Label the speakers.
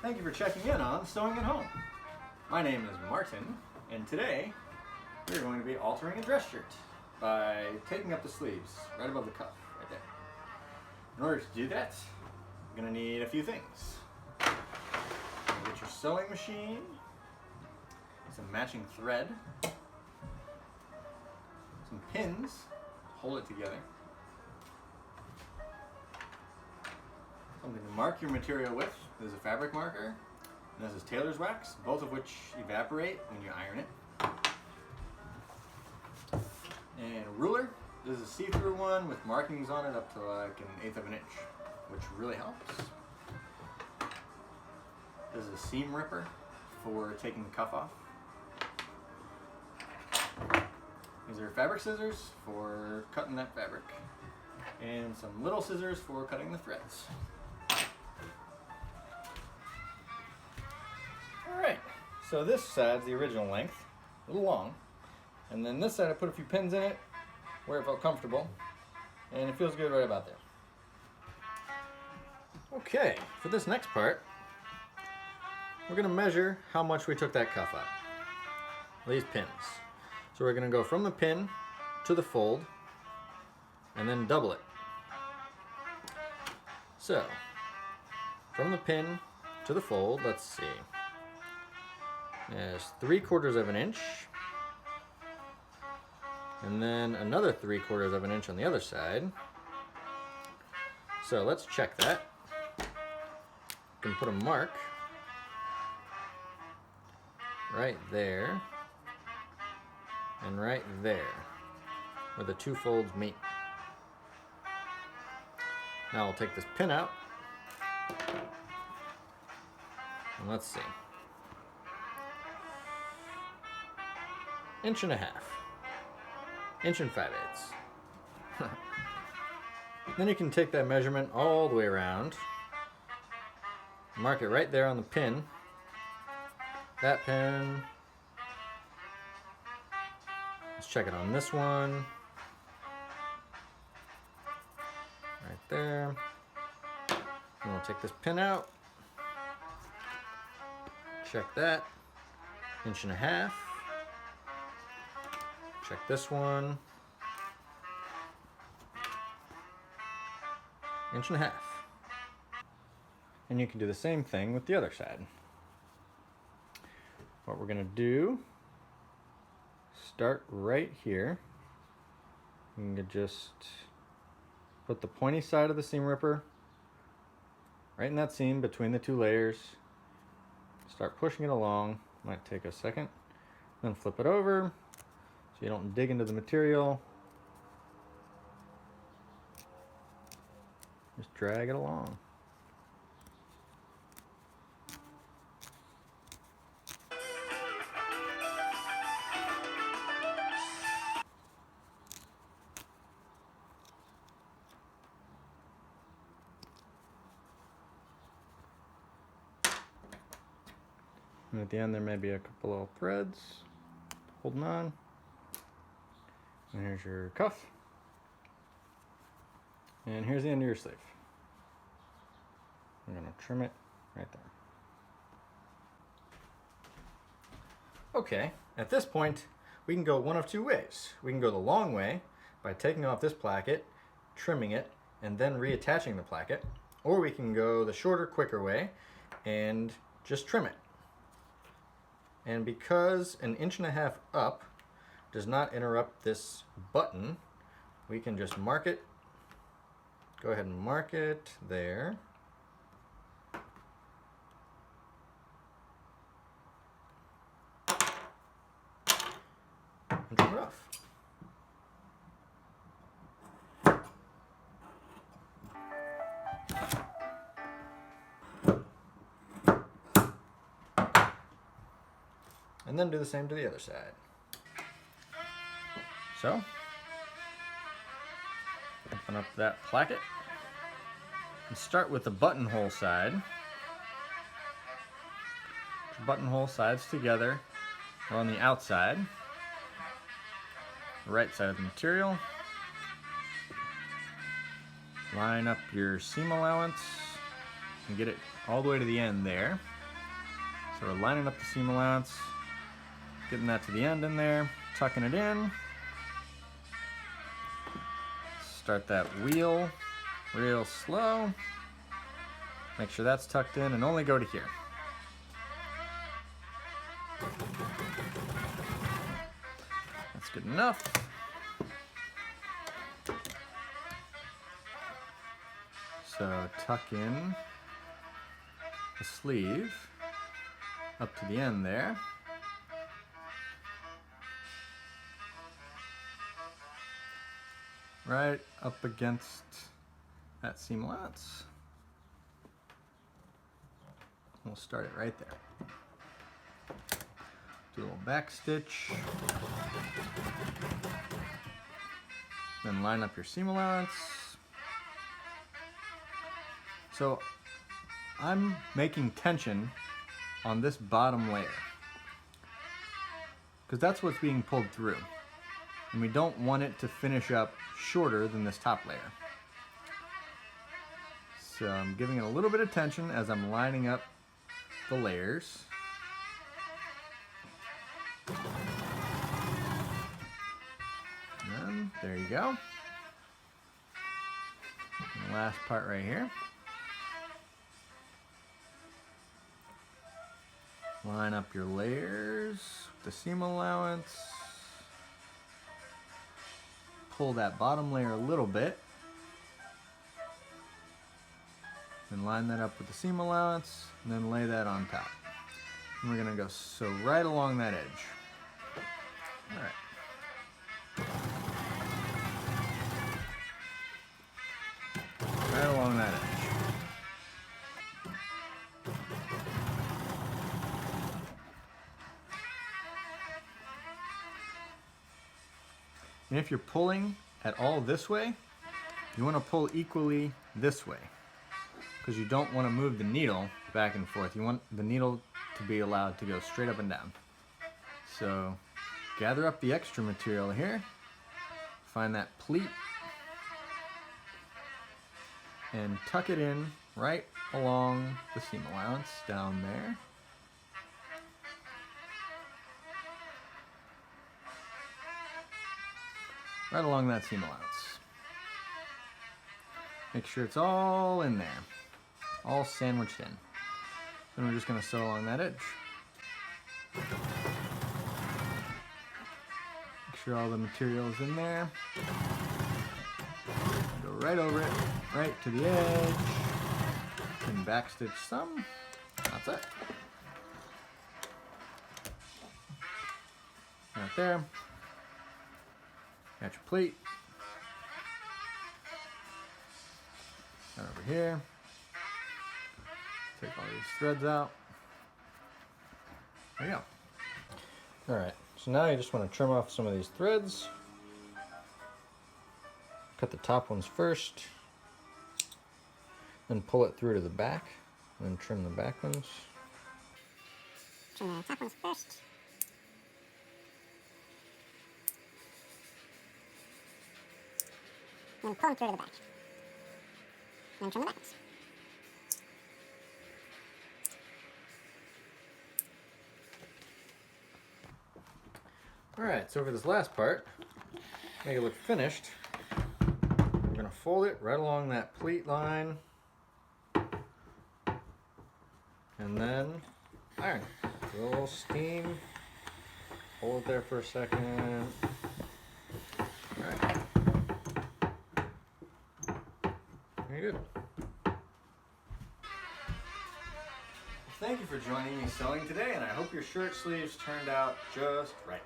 Speaker 1: Thank you for checking in on Sewing at Home. My name is Martin, and today we're going to be altering a dress shirt by taking up the sleeves right above the cuff, right there. In order to do that, you're going to need a few things. You're going to get your sewing machine, some matching thread, some pins to hold it together, something to mark your material with. This is a fabric marker, and this is tailor's wax, both of which evaporate when you iron it. And a ruler. This is a see-through one with markings on it up to like 1/8 of an inch, which really helps. This is a seam ripper for taking the cuff off. These are fabric scissors for cutting that fabric, and some little scissors for cutting the threads. Alright, so this side's the original length, a little long, and then this side I put a few pins in it where it felt comfortable, and it feels good right about there. Okay, for this next part, we're going to measure how much we took that cuff out. These pins. So we're going to go from the pin to the fold and then double it. So, from the pin to the fold, let's see. There's 3/4 of an inch, and then another 3/4 of an inch on the other side. So let's check that. You can put a mark right there and right there where the two folds meet. Now I'll take this pin out and let's see. 1.5 inches. 1 5/8 inches. Then you can take that measurement all the way around, mark it right there on the pin, that pin. Let's check it on this one, right there. And we'll take this pin out, check that, 1.5 inches. Check this one, 1.5 inches. And you can do the same thing with the other side. What we're going to do, start right here. You can just put the pointy side of the seam ripper right in that seam between the two layers. Start pushing it along. Might take a second. Then flip it over so you don't dig into the material. Just drag it along. And at the end there may be a couple little threads holding on. And here's your cuff. And here's the end of your sleeve. I'm going to trim it right there. Okay, at this point we can go one of two ways. We can go the long way by taking off this placket, trimming it, and then reattaching the placket. Or we can go the shorter, quicker way and just trim it. And because 1.5 inches up does not interrupt this button, we can just mark it. Go ahead and mark it there. And trim it off. And then do the same to the other side. So, open up that placket and start with the buttonhole side. Buttonhole sides together on the outside, right side of the material. Line up your seam allowance and get it all the way to the end there. So we're lining up the seam allowance, getting that to the end in there, tucking it in. Start that wheel real slow. Make sure that's tucked in and only go to here. That's good enough. So tuck in the sleeve up to the end there. Right up against that seam allowance. We'll start it right there. Do a little back stitch. Then line up your seam allowance. So I'm making tension on this bottom layer because that's what's being pulled through. And we don't want it to finish up shorter than this top layer. So I'm giving it a little bit of tension as I'm lining up the layers. And there you go. And the last part right here. Line up your layers, the seam allowance. Pull that bottom layer a little bit. And line that up with the seam allowance, and then lay that on top. And we're gonna go so right along that edge. All right. Right along that edge. And if you're pulling at all this way, you want to pull equally this way because you don't want to move the needle back and forth. You want the needle to be allowed to go straight up and down. So gather up the extra material here, find that pleat, and tuck it in right along the seam allowance down there. Right along that seam allowance. Make sure it's all in there, all sandwiched in. Then we're just going to sew along that edge. Make sure all the material is in there. Go right over it, right to the edge. And backstitch some. That's it. Right there. Got your pleat. And over here. Take all these threads out. There you go. Alright, so now you just want to trim off some of these threads. Cut the top ones first. Then pull it through to the back. And then trim the back ones.
Speaker 2: Trim the top ones first. Then pull them through to the back. Then trim the back ones.
Speaker 1: Alright, so for this last part, make it look finished, we're going to fold it right along that pleat line, and then iron. Give it a little steam, hold it there for a second. Alright. Very good. Thank you for joining me sewing today, and I hope your shirt sleeves turned out just right.